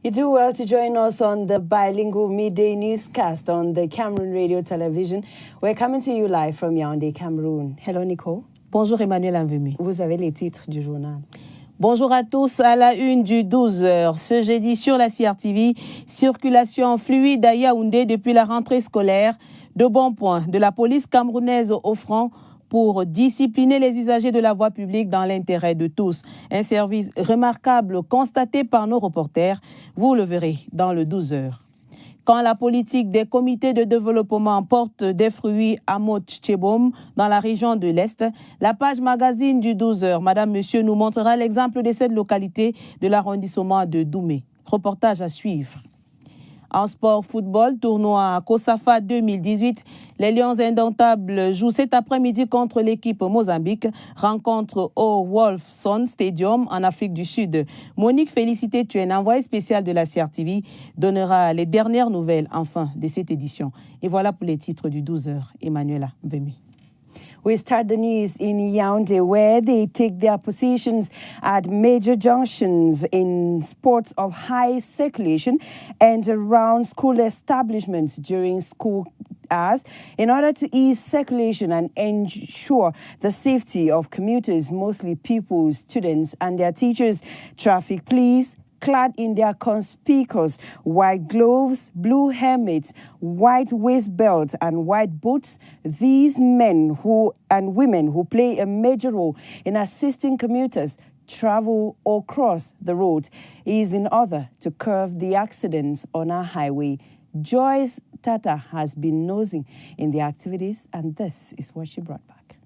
You do well to join us on the bilingual midday newscast on the Cameroon Radio Television. We're coming to you live from Yaoundé, Cameroon. Hello, Nico. Bonjour, Emmanuel Anvemi. Vous avez les titres du journal. Bonjour à tous, à la une du 12h. Ce jeudi sur la CRTV, circulation fluide à Yaoundé depuis la rentrée scolaire. De bons points de la police camerounaise au front pour discipliner les usagers de la voie publique dans l'intérêt de tous. Un service remarquable constaté par nos reporters. Vous le verrez dans le 12h. Quand la politique des comités de développement porte des fruits à Motcheboum, dans la région de l'Est, la page magazine du 12h, Madame, Monsieur, nous montrera l'exemple de cette localité de l'arrondissement de Doumé. Reportage à suivre. En sport football, tournoi COSAFA 2018, les Lions indomptables jouent cet après-midi contre l'équipe Mozambique, rencontre au Wolfson Stadium en Afrique du Sud. Monique Félicité, tu es envoyée spéciale de la CRTV, donnera les dernières nouvelles enfin de cette édition. Et voilà pour les titres du 12h. Emmanuela Mbemi. We start the news in Yaoundé, where they take their positions at major junctions in sports of high circulation and around school establishments during school hours in order to ease circulation and ensure the safety of commuters, mostly pupils, students, and their teachers. Traffic police, clad in their conspicuous white gloves, blue helmets, white waist belts, and white boots, these men and women who play a major role in assisting commuters travel or cross the road is in order to curb the accidents on our highway. Joyce Tata has been nosing in the activities, and this is what she brought back.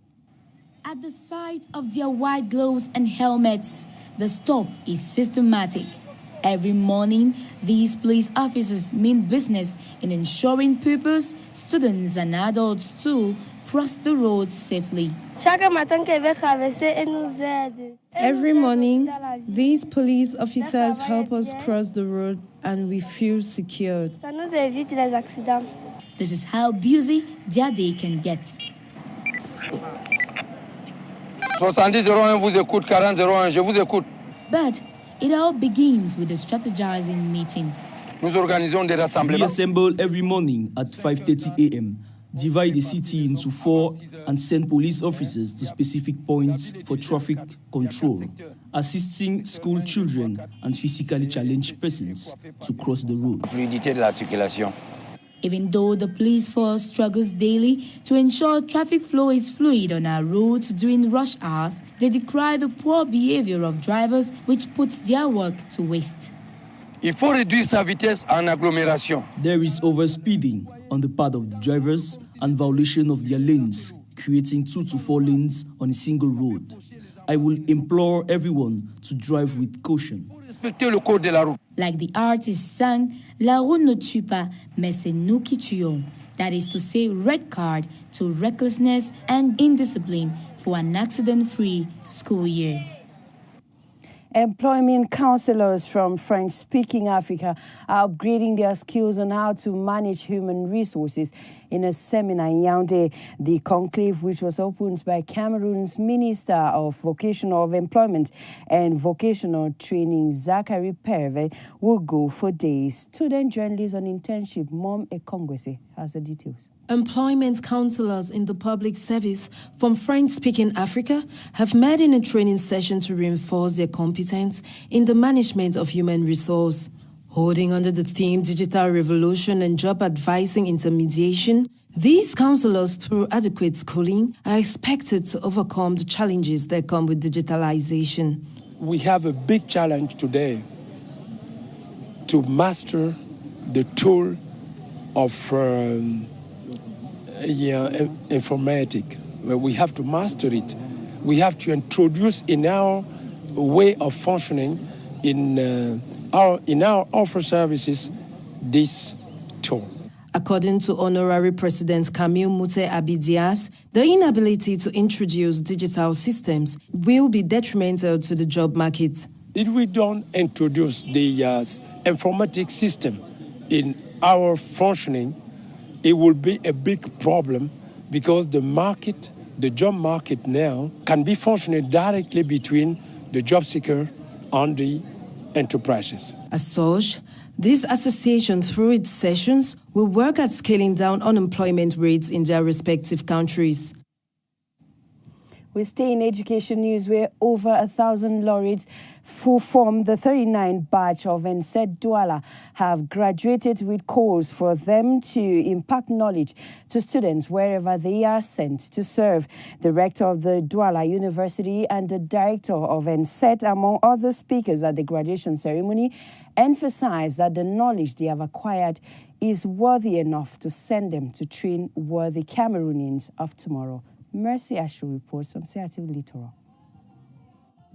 At the sight of their white gloves and helmets, the stop is systematic. Every morning, these police officers mean business in ensuring pupils, students, and adults too cross the road safely. Every morning, these police officers help us cross the road and we feel secured. This is how busy their day can get. 70-01 vous écoute, 40-01, je vous écoute. But it all begins with a strategizing meeting. Nous organisons des rassemblements. We assemble every morning at 5:30 a.m., divide the city into 4 and send police officers to specific points for traffic control, assisting school children and physically challenged persons to cross the road. Fluidité de la circulation. Even though the police force struggles daily to ensure traffic flow is fluid on our roads during rush hours, they decry the poor behavior of drivers which puts their work to waste. Il faut réduire sa vitesse en agglomération. There is overspeeding on the part of the drivers and violation of their lanes, creating 2 to 4 lanes on a single road. I will implore everyone to drive with caution. Respectez le code de la route. Like the artist sang, La route ne tue pas, mais c'est nous qui tuons. That is to say, red card to recklessness and indiscipline for an accident-free school year. Employment counselors from French-speaking Africa are upgrading their skills on how to manage human resources in a seminar in Yaoundé. The conclave, which was opened by Cameroon's Minister of Vocational Employment and Vocational Training, Zachary Perve, will go for days. Student journalist on internship, Mom Ekongwese, has the details. Employment counselors in the public service from French-speaking Africa have met in a training session to reinforce their competence in the management of human resource. Holding under the theme Digital Revolution and Job Advising Intermediation, these counselors, through adequate schooling, are expected to overcome the challenges that come with digitalization. We have a big challenge today to master the tool of informatics. We have to master it. We have to introduce in our way of functioning in our offer services this tool. According to Honorary President Camille Mute Abidias, the inability to introduce digital systems will be detrimental to the job market. If we don't introduce the informatic system in our functioning, it will be a big problem because the job market now can be functioning directly between the job seeker and the enterprises. As such, this association, through its sessions, will work at scaling down unemployment rates in their respective countries. We stay in education news where over 1,000 laureates who form the 39 batch of ENSET Douala have graduated with calls for them to impart knowledge to students wherever they are sent to serve. The rector of the Douala University and the director of ENSET, among other speakers at the graduation ceremony, emphasized that the knowledge they have acquired is worthy enough to send them to train worthy Cameroonians of tomorrow. Mercy Ashu reports from CRTV Littoral.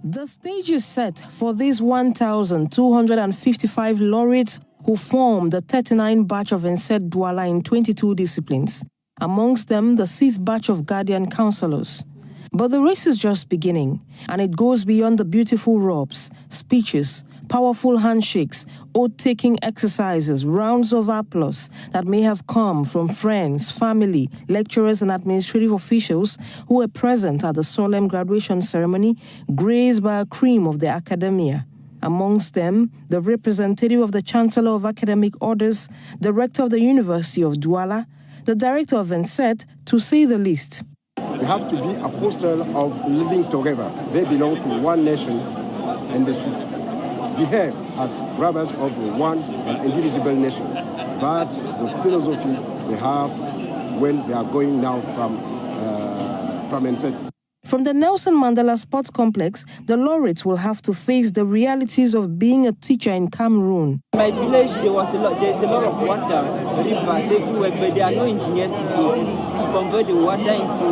The stage is set for these 1,255 laureates who form the 39 batch of ENSET Douala in 22 disciplines, amongst them the 6th batch of guardian counselors. But the race is just beginning, and it goes beyond the beautiful robes, speeches, powerful handshakes, oath-taking exercises, rounds of applause that may have come from friends, family, lecturers and administrative officials who were present at the solemn graduation ceremony, graced by a cream of the academia. Amongst them, the representative of the Chancellor of Academic Orders, the Rector of the University of Douala, the Director of ENSET, to say the least. We have to be apostles of living together. They belong to one nation and they should behave as brothers of one and indivisible nation. That's the philosophy they have when they are going now from ENSET. From the Nelson Mandela Sports Complex, the laureates will have to face the realities of being a teacher in Cameroon. In my village, there's a lot of water, rivers everywhere, but there are no engineers to convert the water into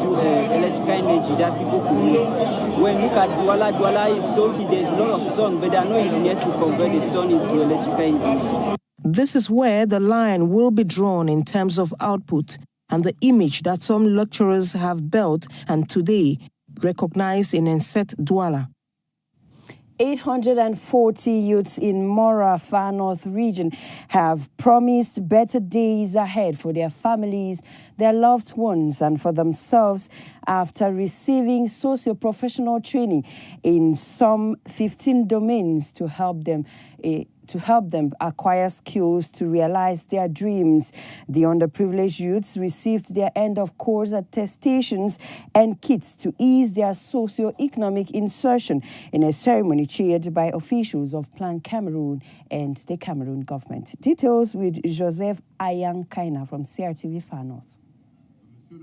electrical energy that people can use. When you look at Douala is so big, there's a lot of sun, but there are no engineers to convert the sun into electrical energy. This is where the line will be drawn in terms of output and the image that some lecturers have built and today recognized in ENSET Douala. 840 youths in Mora, Far North region have promised better days ahead for their families, their loved ones, and for themselves after receiving socio-professional training in some 15 domains to help them acquire skills to realize their dreams. The underprivileged youths received their end-of-course attestations and kits to ease their socio-economic insertion in a ceremony chaired by officials of Plan Cameroon and the Cameroon government. Details with Joseph Ayang Kaina from CRTV Far North.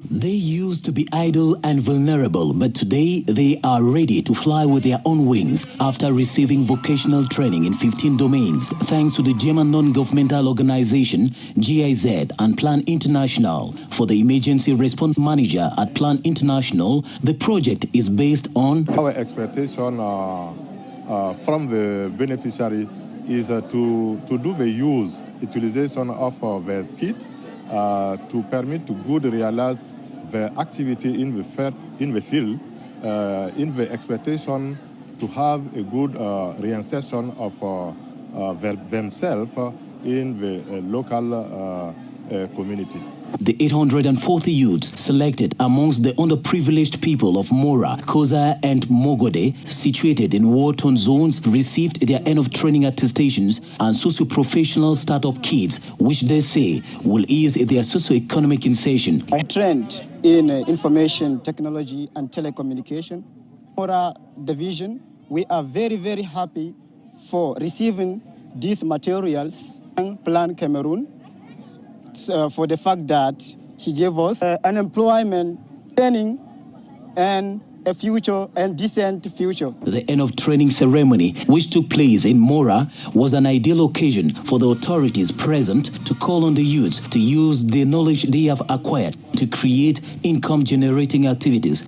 They used to be idle and vulnerable, but today they are ready to fly with their own wings after receiving vocational training in 15 domains, thanks to the German non-governmental organization GIZ and Plan International. For the emergency response manager at Plan International, the project is based on our expectation from the beneficiary is to do the utilization of their kit to permit to good realize the activity in the field, in the expectation to have a good reinsertion of themselves in the local community. The 840 youths selected amongst the underprivileged people of Mora, Koza and Mogode, situated in war-torn zones, received their end-of-training attestations and socio-professional startup kits, which they say will ease their socio-economic insertion. I trained in information technology and telecommunication. Mora division, we are very, very happy for receiving these materials. Plan Cameroon, for the fact that he gave us unemployment training and a future and decent future. The end of training ceremony, which took place in Mora, was an ideal occasion for the authorities present to call on the youths to use the knowledge they have acquired to create income-generating activities.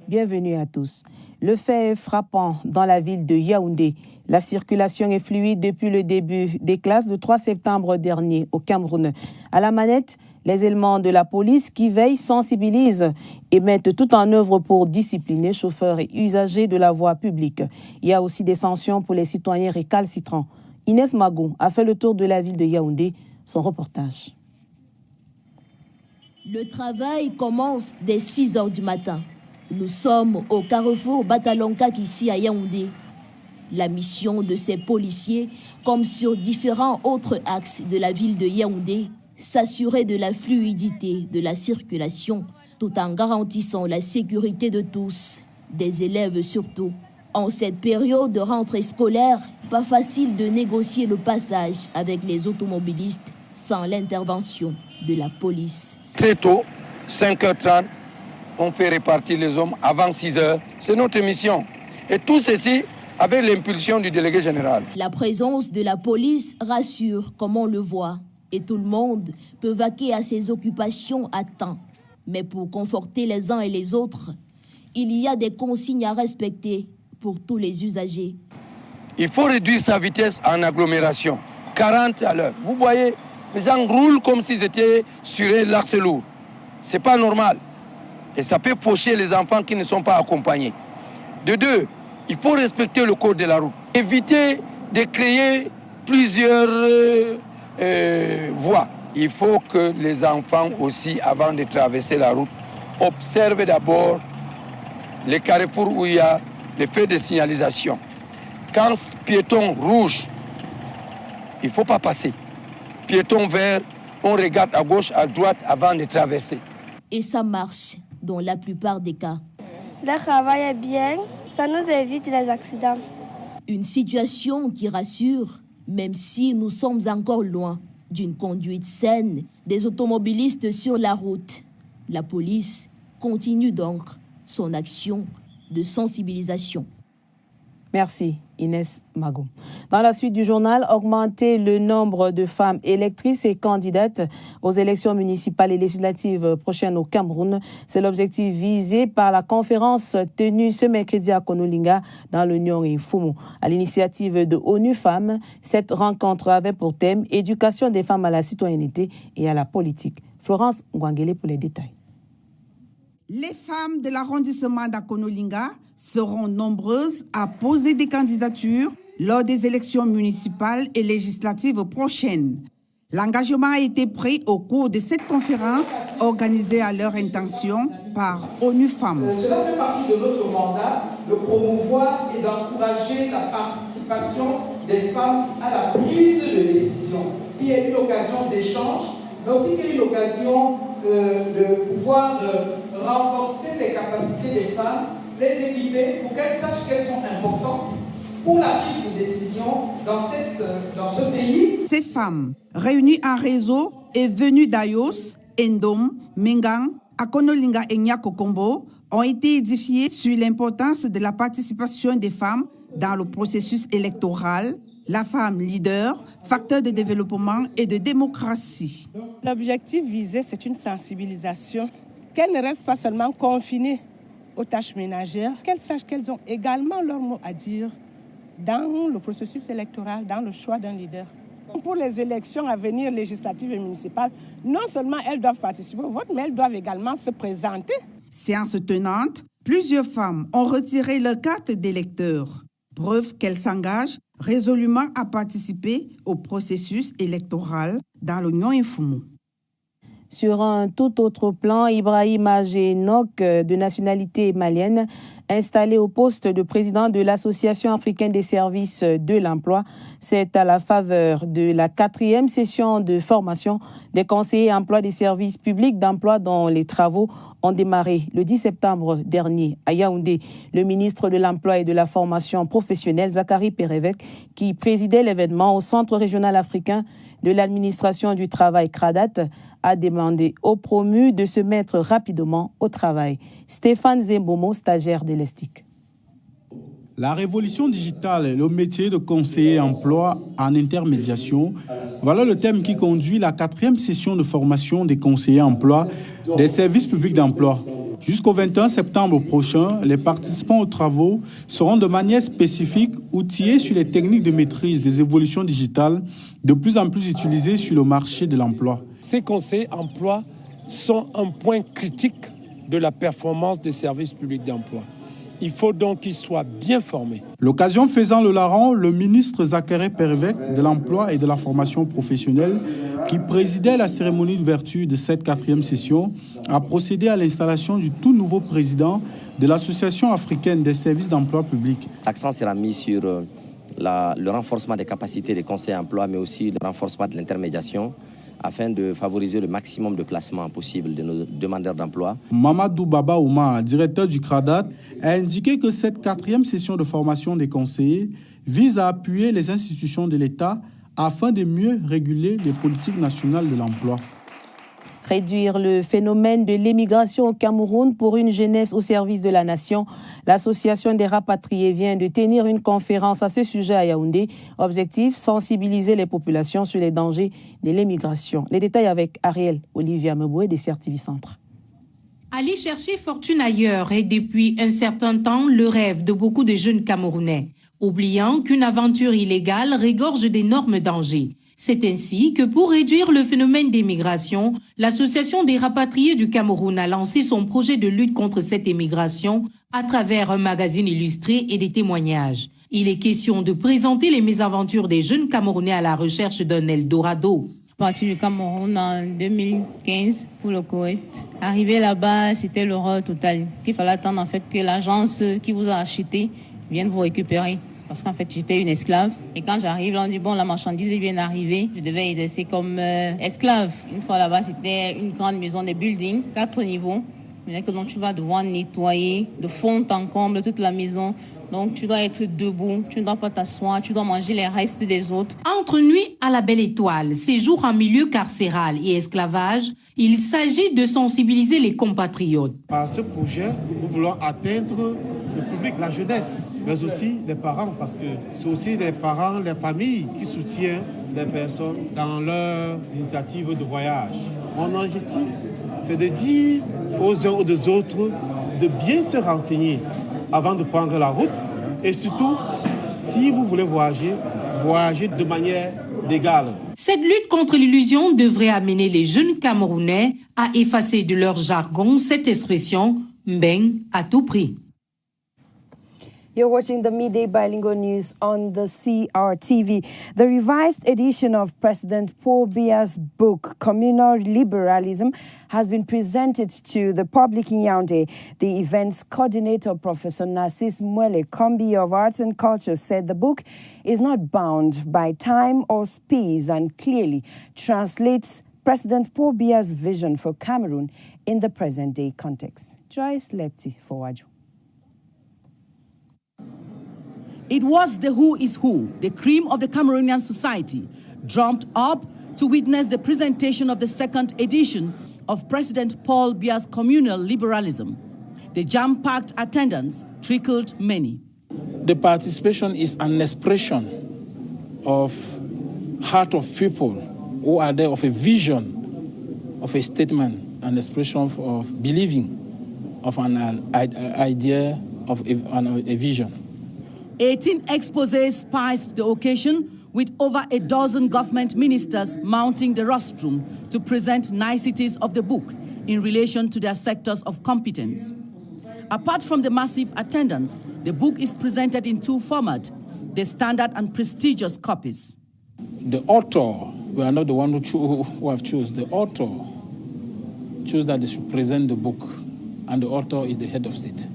Bienvenue à tous. Le fait est frappant dans la ville de Yaoundé. La circulation est fluide depuis le début des classes le 3 septembre dernier au Cameroun. À la manette, les éléments de la police qui veillent, sensibilisent et mettent tout en œuvre pour discipliner chauffeurs et usagers de la voie publique. Il y a aussi des sanctions pour les citoyens récalcitrants. Inès Magou a fait le tour de la ville de Yaoundé. Son reportage. Le travail commence dès 6 h du matin. Nous sommes au carrefour Batalonkak ici à Yaoundé. La mission de ces policiers, comme sur différents autres axes de la ville de Yaoundé, s'assurer de la fluidité de la circulation tout en garantissant la sécurité de tous, des élèves surtout. En cette période de rentrée scolaire, pas facile de négocier le passage avec les automobilistes sans l'intervention de la police. Très tôt, 5h30, on fait répartir les hommes avant 6h. C'est notre mission. Et tout ceci avec l'impulsion du délégué général. La présence de la police rassure, comme on le voit, et tout le monde peut vaquer à ses occupations à temps. Mais pour conforter les uns et les autres, il y a des consignes à respecter pour tous les usagers. Il faut réduire sa vitesse en agglomération, 40 à l'heure. Vous voyez, les gens roulent comme s'ils étaient sur l'axe lourd. Ce n'est pas normal. Et ça peut faucher les enfants qui ne sont pas accompagnés. De deux, il faut respecter le code de la route. Éviter de créer plusieurs voies. Il faut que les enfants aussi, avant de traverser la route, observent d'abord les carrefours où il y a les feux de signalisation. Quand piéton rouge, il ne faut pas passer. Piéton vert, on regarde à gauche, à droite avant de traverser. Et ça marche dans la plupart des cas. Le travail est bien, ça nous évite les accidents. Une situation qui rassure, même si nous sommes encore loin d'une conduite saine des automobilistes sur la route. La police continue donc son action de sensibilisation. Merci Inès Mago. Dans la suite du journal, augmenter le nombre de femmes électrices et candidates aux élections municipales et législatives prochaines au Cameroun. C'est l'objectif visé par la conférence tenue ce mercredi à Konolinga dans le Nyong Fumu. À l'initiative de ONU Femmes, cette rencontre avait pour thème « Éducation des femmes à la citoyenneté et à la politique ». Florence Ngwangele pour les détails. Les femmes de l'arrondissement d'Akonolinga seront nombreuses à poser des candidatures lors des élections municipales et législatives prochaines. L'engagement a été pris au cours de cette conférence organisée à leur intention par ONU Femmes. Cela fait partie de notre mandat de promouvoir et d'encourager la participation des femmes à la prise de décision, qui est une occasion d'échange, mais aussi qui est une occasion de pouvoir renforcer les capacités des femmes, les équiper pour qu'elles sachent qu'elles sont importantes pour la prise de décision dans ce pays. Ces femmes, réunies en réseau et venues d'Ayos, Endom, Mengang, Akonolinga et Nyakokombo, ont été édifiées sur l'importance de la participation des femmes dans le processus électoral, la femme leader, facteur de développement et de démocratie. L'objectif visé, c'est une sensibilisation, qu'elles ne restent pas seulement confinées aux tâches ménagères, qu'elles sachent qu'elles ont également leur mot à dire dans le processus électoral, dans le choix d'un leader. Pour les élections à venir législatives et municipales, non seulement elles doivent participer au vote, mais elles doivent également se présenter. Séance tenante, plusieurs femmes ont retiré leur carte d'électeur, preuve qu'elles s'engagent résolument à participer au processus électoral dans l'Union Infumu. Sur un tout autre plan, Ibrahim Agenok, de nationalité malienne, installé au poste de président de l'Association africaine des services de l'emploi. C'est à la faveur de la 4e session de formation des conseillers emploi des services publics d'emploi dont les travaux ont démarré le 10 septembre dernier à Yaoundé. Le ministre de l'Emploi et de la formation professionnelle, Zachary Perevec, qui présidait l'événement au Centre régional africain de l'administration du travail CRADAT, a demandé aux promus de se mettre rapidement au travail. Stéphane Zembomo, stagiaire de l'ESTIC. La révolution digitale et le métier de conseiller emploi en intermédiation, voilà le thème qui conduit la 4e session de formation des conseillers emploi des services publics d'emploi. Jusqu'au 21 septembre prochain, les participants aux travaux seront de manière spécifique outillés sur les techniques de maîtrise des évolutions digitales de plus en plus utilisées sur le marché de l'emploi. Ces conseillers emploi sont un point critique de la performance des services publics d'emploi. Il faut donc qu'ils soient bien formés. L'occasion faisant le larron, le ministre Zachary Perevec de l'Emploi et de la formation professionnelle, qui présidait la cérémonie d'ouverture de cette 4e session, a procédé à l'installation du tout nouveau président de l'Association africaine des services d'emploi public. L'accent sera mis sur le renforcement des capacités des conseillers emploi, mais aussi le renforcement de l'intermédiation, afin de favoriser le maximum de placements possibles de nos demandeurs d'emploi. Mamadou Baba Ouma, directeur du CRADAT, a indiqué que cette 4e session de formation des conseillers vise à appuyer les institutions de l'État afin de mieux réguler les politiques nationales de l'emploi. Réduire le phénomène de l'émigration au Cameroun pour une jeunesse au service de la nation. L'Association des rapatriés vient de tenir une conférence à ce sujet à Yaoundé. Objectif, sensibiliser les populations sur les dangers de l'émigration. Les détails avec Ariel Olivia Meboué des CRTV Centre. Aller chercher fortune ailleurs est depuis un certain temps le rêve de beaucoup de jeunes Camerounais, oubliant qu'une aventure illégale régorge d'énormes dangers. C'est ainsi que pour réduire le phénomène d'émigration, l'Association des rapatriés du Cameroun a lancé son projet de lutte contre cette émigration à travers un magazine illustré et des témoignages. Il est question de présenter les mésaventures des jeunes Camerounais à la recherche d'un Eldorado. Parti du Cameroun en 2015 pour le Koweït. Arrivé là-bas, c'était l'horreur totale. Il fallait attendre en fait que l'agence qui vous a acheté vienne vous récupérer. Parce qu'en fait, j'étais une esclave. Et quand j'arrive, on dit, bon, la marchandise est bien arrivée. Je devais exercer comme esclave. Une fois là-bas, c'était une grande maison de building, 4 niveaux. Mais que donc, tu vas devoir nettoyer de fond en comble toute la maison. Donc, tu dois être debout, tu ne dois pas t'asseoir, tu dois manger les restes des autres. Entre nuit à la belle étoile, séjour en milieu carcéral et esclavage, il s'agit de sensibiliser les compatriotes. Par ce projet, nous voulons atteindre le public, la jeunesse, mais aussi les parents, parce que c'est aussi les parents, les familles qui soutiennent les personnes dans leurs initiatives de voyage. Mon objectif, c'est de dire aux uns ou aux autres de bien se renseigner avant de prendre la route. Et surtout, si vous voulez voyager, voyagez de manière légale. Cette lutte contre l'illusion devrait amener les jeunes Camerounais à effacer de leur jargon cette expression « mbeng à tout prix ». You're watching the Midday Bilingual News on the CRTV. The revised edition of President Paul Biya's book, Communal Liberalism, has been presented to the public in Yaoundé. The event's coordinator, Professor Narcisse Mwele Kombi of Arts and Culture, said the book is not bound by time or space and clearly translates President Paul Biya's vision for Cameroon in the present-day context. Joyce Lepti for Waju. It was the who is who, the cream of the Cameroonian society, drummed up to witness the presentation of the second edition of President Paul Biya's Communal Liberalism. The jam-packed attendance trickled many. The participation is an expression of heart of people who are there, of a vision, of a statement, an expression of believing, of an idea, of a vision. 18 exposés spiced the occasion, with over a dozen government ministers mounting the rostrum to present niceties of the book in relation to their sectors of competence. Apart from the massive attendance, the book is presented in 2 formats, the standard and prestigious copies. The author, we are not the one who have chosen. The author chose that they should present the book, and the author is the head of state.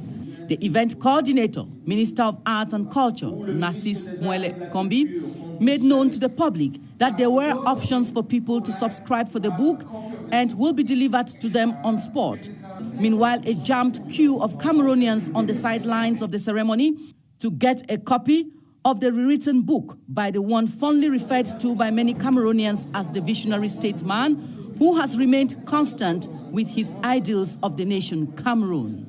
The event coordinator, Minister of Arts and Culture, Narcisse Mwele Kombi, made known to the public that there were options for people to subscribe for the book and will be delivered to them on spot. Meanwhile, a jammed queue of Cameroonians on the sidelines of the ceremony to get a copy of the rewritten book by the one fondly referred to by many Cameroonians as the visionary statesman who has remained constant with his ideals of the nation Cameroon.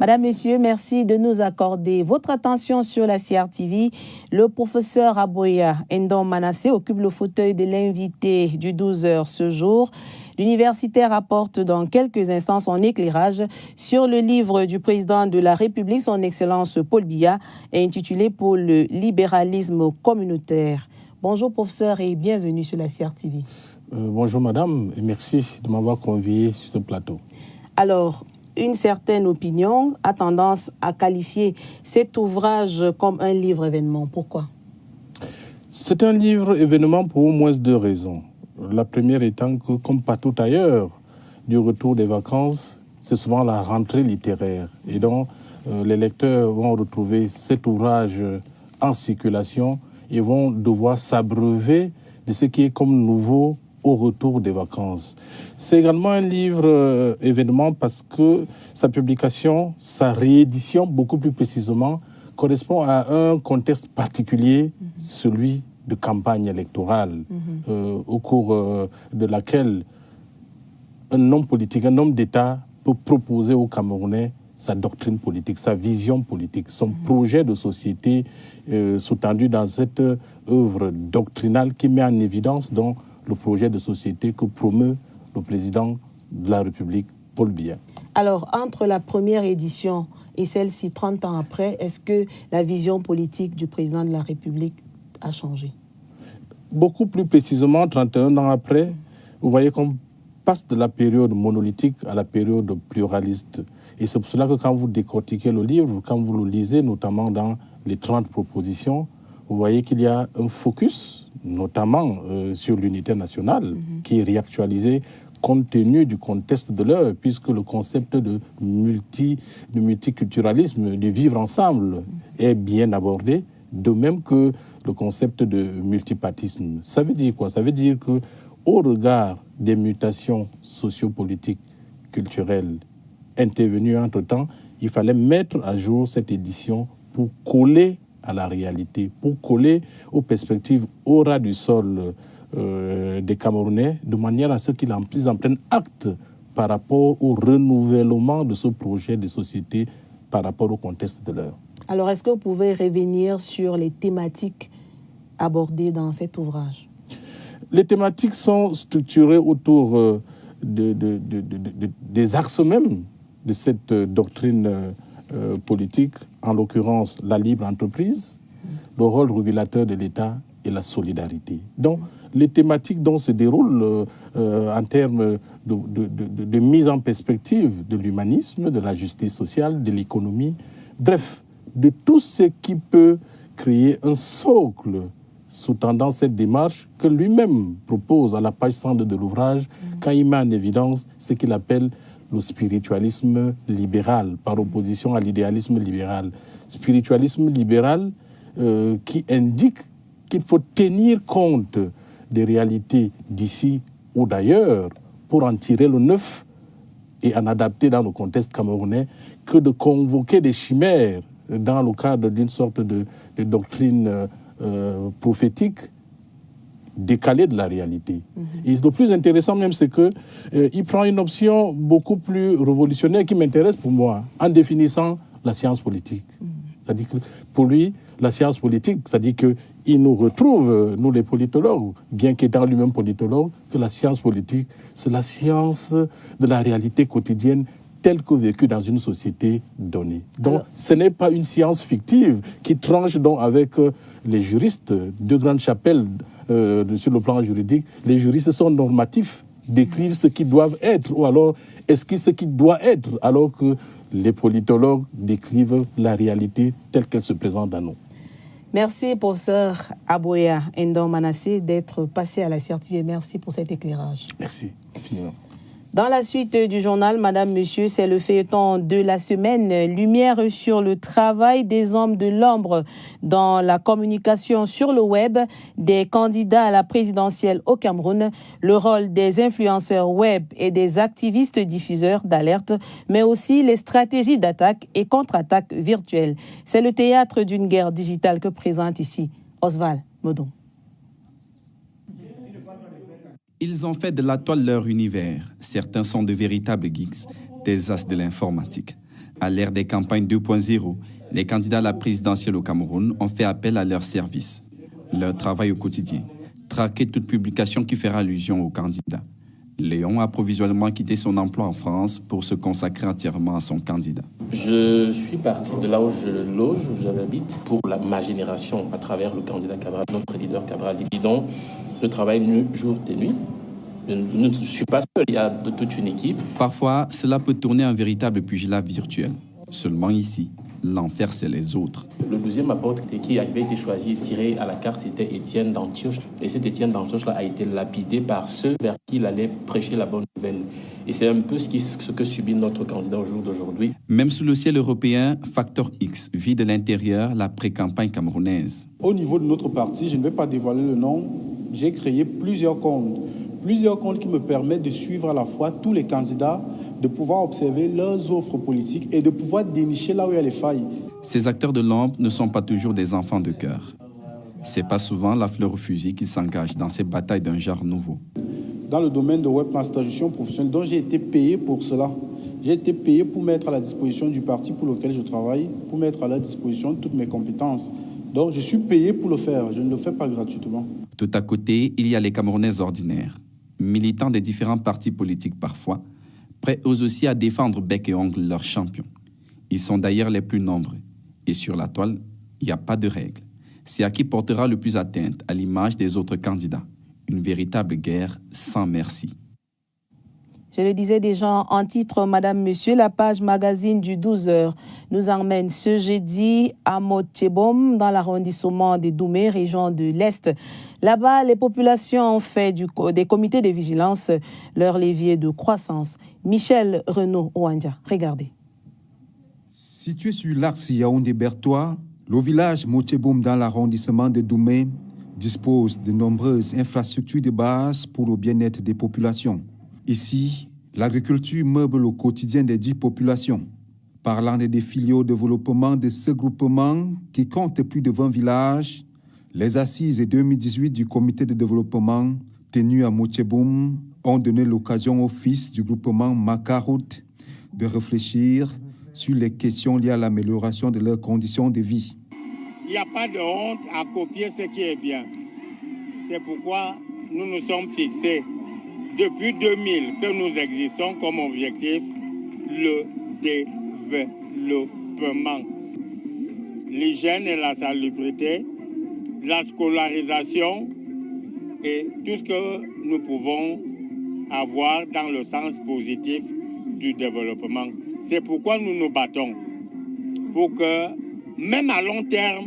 Madame, Monsieur, merci de nous accorder votre attention sur la CRTV. Le professeur Aboya Ndon Manassé occupe le fauteuil de l'invité du 12h ce jour. L'universitaire apporte dans quelques instants son éclairage sur le livre du président de la République, son Excellence Paul Biya, intitulé Pour le libéralisme communautaire. Bonjour professeur et bienvenue sur la CRTV. Bonjour madame et merci de m'avoir convié sur ce plateau. Alors, une certaine opinion a tendance à qualifier cet ouvrage comme un livre événement. Pourquoi? C'est un livre événement pour au moins 2 raisons. La première étant que, comme partout ailleurs, du retour des vacances, c'est souvent la rentrée littéraire. Et donc, les lecteurs vont retrouver cet ouvrage en circulation et vont devoir s'abreuver de ce qui est comme nouveau au retour des vacances. C'est également un livre événement parce que sa publication, sa réédition beaucoup plus précisément, correspond à un contexte particulier, celui de campagne électorale, au cours de laquelle un homme politique, un homme d'État peut proposer aux Camerounais sa doctrine politique, sa vision politique, son projet de société sous-tendu dans cette œuvre doctrinale qui met en évidence donc le projet de société que promeut le président de la République, Paul Biya. Alors, entre la première édition et celle-ci, 30 ans après, est-ce que la vision politique du président de la République a changé? Beaucoup plus précisément, 31 ans après, vous voyez qu'on passe de la période monolithique à la période pluraliste. Et c'est pour cela que quand vous décortiquez le livre, quand vous le lisez, notamment dans les 30 propositions, vous voyez qu'il y a un focus, notamment sur l'unité nationale, qui est réactualisé compte tenu du contexte de l'heure, puisque le concept de multiculturalisme, du vivre ensemble, est bien abordé, de même que le concept de multipartisme. Ça veut dire quoi? Ça veut dire que, au regard des mutations sociopolitiques, culturelles, intervenues entre-temps, il fallait mettre à jour cette édition pour coller à la réalité, pour coller aux perspectives au ras du sol des Camerounais, de manière à ce qu'ils en prennent acte par rapport au renouvellement de ce projet de société par rapport au contexte de l'heure. Alors, est-ce que vous pouvez revenir sur les thématiques abordées dans cet ouvrage? Les thématiques sont structurées autour des axes mêmes de cette doctrine politique, en l'occurrence la libre entreprise, le rôle régulateur de l'État et la solidarité. Donc, les thématiques dont se déroulent en termes de mise en perspective de l'humanisme, de la justice sociale, de l'économie, bref, de tout ce qui peut créer un socle sous-tendant cette démarche que lui-même propose à la page 102 de l'ouvrage quand il met en évidence ce qu'il appelle le spiritualisme libéral, par opposition à l'idéalisme libéral. Spiritualisme libéral qui indique qu'il faut tenir compte des réalités d'ici ou d'ailleurs pour en tirer le neuf et en adapter dans le contexte camerounais, que de convoquer des chimères dans le cadre d'une sorte de doctrine prophétique décalée de la réalité. Et le plus intéressant même, c'est qu'il prend une option beaucoup plus révolutionnaire qui m'intéresse pour moi, en définissant la science politique. C'est-à-dire que pour lui, la science politique, c'est-à-dire qu'il nous retrouve, nous les politologues, bien qu'étant lui-même politologue, que la science politique, c'est la science de la réalité quotidienne telle que vécue dans une société donnée. Donc, ce n'est pas une science fictive qui tranche donc avec les juristes de grande chapelle sur le plan juridique. Les juristes sont normatifs, décrivent ce qu'ils doivent être, ou alors esquissent ce qui doit être, alors que les politologues décrivent la réalité telle qu'elle se présente à nous. Merci, professeur Aboya Ndong Manasseh, d'être passé à la CRTV. Merci pour cet éclairage. Merci, infiniment. Dans la suite du journal, Madame, Monsieur, c'est le feuilleton de la semaine. Lumière sur le travail des hommes de l'ombre dans la communication sur le web, des candidats à la présidentielle au Cameroun, le rôle des influenceurs web et des activistes diffuseurs d'alerte, mais aussi les stratégies d'attaque et contre-attaque virtuelles. C'est le théâtre d'une guerre digitale que présente ici Oswald Modon. Ils ont fait de la toile leur univers. Certains sont de véritables geeks, des as de l'informatique. À l'ère des campagnes 2.0, les candidats à la présidentielle au Cameroun ont fait appel à leurs services. Leur travail au quotidien, traquer toute publication qui fera allusion aux candidats. Léon a provisoirement quitté son emploi en France pour se consacrer entièrement à son candidat. Je suis parti de là où je loge, où j'habite, pour ma génération, à travers le candidat Cabral, notre leader Cabral Libidon. Je travaille jour et nuit. Je ne suis pas seul, il y a toute une équipe. Parfois, cela peut tourner en véritable pugilat virtuel. Seulement ici, L'enfer, c'est les autres. Le deuxième apôtre qui avait été choisi et tiré à la carte, c'était Étienne d'Antioche. Et cet Étienne d'Antioche-là a été lapidé par ceux vers qui il allait prêcher la bonne nouvelle. Et c'est un peu ce que subit notre candidat au jour d'aujourd'hui. Même sous le ciel européen, Factor X vit de l'intérieur la pré-campagne camerounaise. Au niveau de notre parti, je ne vais pas dévoiler le nom, j'ai créé plusieurs comptes qui me permettent de suivre à la fois tous les candidats, de pouvoir observer leurs offres politiques et de pouvoir dénicher là où il y a les failles. Ces acteurs de l'ombre ne sont pas toujours des enfants de cœur. C'est pas souvent la fleur au fusil qui s'engage dans ces batailles d'un genre nouveau. Dans le domaine de webmaster gestion professionnelle, dont j'ai été payé pour cela. J'ai été payé pour mettre à la disposition du parti pour lequel je travaille, pour mettre à la disposition toutes mes compétences. Donc je suis payé pour le faire, je ne le fais pas gratuitement. Tout à côté, il y a les Camerounais ordinaires, militants des différents partis politiques parfois, prêts eux aussi à défendre bec et ongle leurs champions. Ils sont d'ailleurs les plus nombreux. Et sur la toile, il n'y a pas de règle. C'est à qui portera le plus atteinte à l'image des autres candidats. Une véritable guerre sans merci. Je le disais déjà en titre, Madame, Monsieur, la page magazine du 12h nous emmène ce jeudi à Motchebom, dans l'arrondissement de Doumé, région de l'Est. Là-bas, les populations ont fait des comités de vigilance leur levier de croissance. Michel Renaud-Ouandja, regardez. Situé sur l'axe Yaoundé-Bertois, le village Motchebom dans l'arrondissement de Doumé dispose de nombreuses infrastructures de base pour le bien-être des populations. Ici, l'agriculture meuble au quotidien des 10 populations. Parlant des défilés au développement de ce groupement qui compte plus de 20 villages, les assises 2018 du comité de développement tenu à Motchebom ont donné l'occasion aux fils du groupement Makarout de réfléchir sur les questions liées à l'amélioration de leurs conditions de vie. Il n'y a pas de honte à copier ce qui est bien. C'est pourquoi nous nous sommes fixés depuis 2000 que nous existons comme objectif le développement, l'hygiène et la salubrité, la scolarisation et tout ce que nous pouvons avoir dans le sens positif du développement. C'est pourquoi nous nous battons pour que, même à long terme,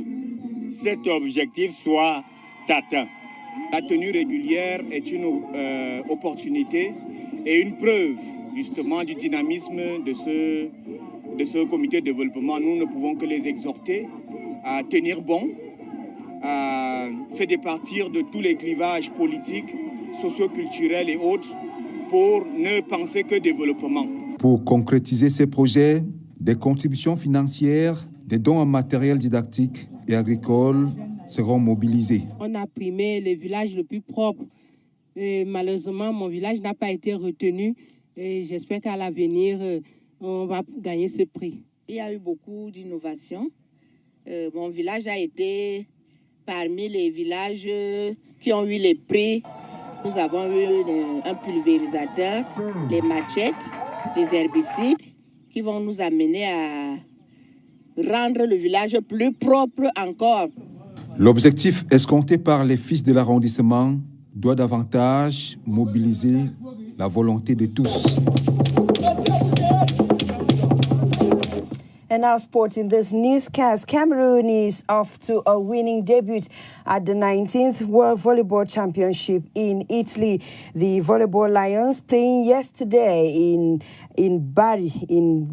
cet objectif soit atteint. La tenue régulière est une opportunité et une preuve justement du dynamisme de ce comité de développement. Nous ne pouvons que les exhorter à tenir bon, à se départir de tous les clivages politiques, socio-culturels et autres pour ne penser que développement. Pour concrétiser ces projets, des contributions financières, des dons en matériel didactique et agricole seront mobilisés. On a primé le village le plus propre. Et malheureusement, mon village n'a pas été retenu. Et j'espère qu'à l'avenir, on va gagner ce prix. Il y a eu beaucoup d'innovations. Mon village a été parmi les villages qui ont eu les prix. Nous avons eu un pulvérisateur, les machettes, les herbicides qui vont nous amener à rendre le village plus propre encore. L'objectif escompté par les fils de l'arrondissement doit davantage mobiliser la volonté de tous. And now sports in this newscast. Cameroon is off to a winning debut at the 19th World Volleyball Championship in Italy. The Volleyball Lions, playing yesterday in Bari, in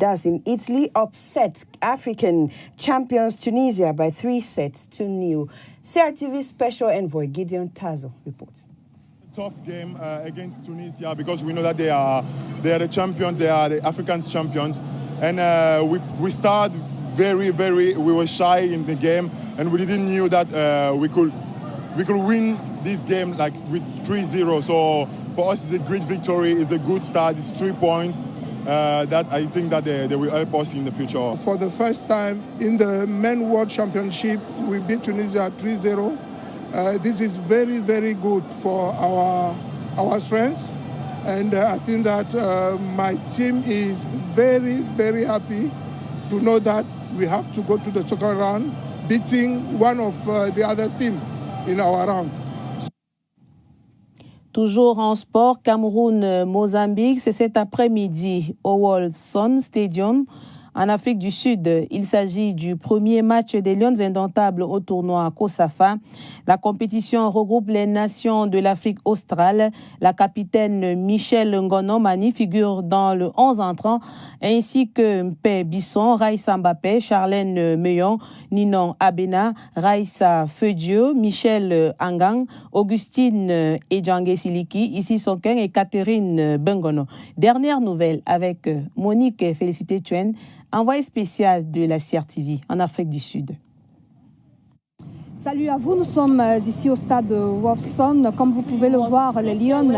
Italy, upset African champions Tunisia by 3-0. CRTV Special Envoy Gideon Tazo reports. Tough game against Tunisia because we know that they are the champions, they are the African champions. And we started we were shy in the game, and we didn't knew that we could win this game like with 3-0. So for us, it's a great victory. It's a good start. It's 3 points that I think that they will help us in the future. For the first time in the Men World Championship, we beat Tunisia 3-0. This is very, very good for our strengths. And I think that my team is very, very happy to know that we have to go to the second round, beating one of the other teams in our round. Toujours en sport, Cameroun-Mozambique, c'est cet après-midi au Wolfson Stadium En Afrique du Sud, il s'agit du premier match des Lions indomptables au tournoi COSAFA. La compétition regroupe les nations de l'Afrique australe. La capitaine Michelle Ngonomani figure dans le 11 entrant, ainsi que Mpe Bisson, Raissa Mbappé, Charlène Meillon, Ninon Abena, Raissa Feudieu, Michel Angang, Augustine Edjangue Siliki, Ici Sonken et Catherine Bengono. Dernière nouvelle avec Monique Félicité Tuen, envoyée spéciale de la CRTV en Afrique du Sud. Salut à vous, nous sommes ici au stade Wolfson. Comme vous pouvez le voir, les Lions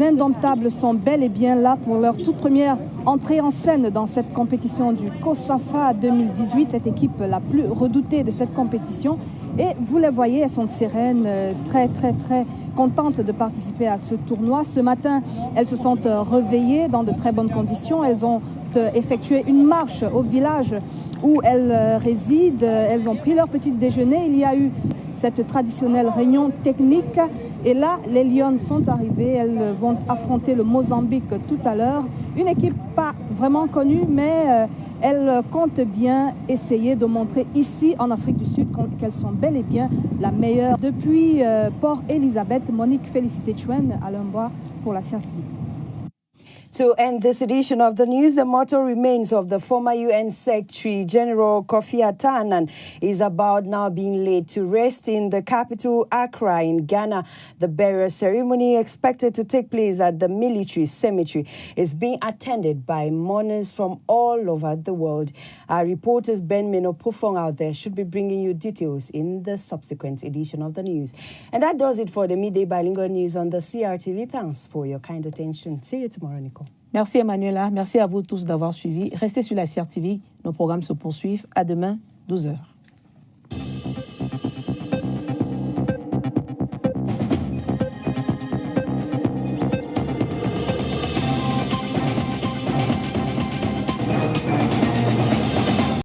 indomptables sont bel et bien là pour leur toute première entrée en scène dans cette compétition du COSAFA 2018, cette équipe la plus redoutée de cette compétition. Et vous les voyez, elles sont sereines, très contentes de participer à ce tournoi. Ce matin, elles se sont réveillées dans de très bonnes conditions. Elles ont effectué une marche au village où elles résident. Elles ont pris leur petit déjeuner. Il y a eu cette traditionnelle réunion technique. Et là, les Lions sont arrivées. Elles vont affronter le Mozambique tout à l'heure. Une équipe pas vraiment connue, mais elles comptent bien essayer de montrer ici, en Afrique du Sud, qu'elles sont bel et bien la meilleure. Depuis Port Elizabeth, Monique Félicité Chuen, Alain Bois pour la CRTV. To end this edition of the news, the mortal remains of the former UN Secretary General Kofi Annan is about now being laid to rest in the capital Accra in Ghana. The burial ceremony, expected to take place at the military cemetery, is being attended by mourners from all over the world. Our reporters Ben Menopofong out there should be bringing you details in the subsequent edition of the news. And that does it for the midday bilingual news on the CRTV. Thanks for your kind attention. See you tomorrow, Nico. Merci Emmanuela, merci à vous tous d'avoir suivi. Restez sur la CRTV, nos programmes se poursuivent. À demain, 12h.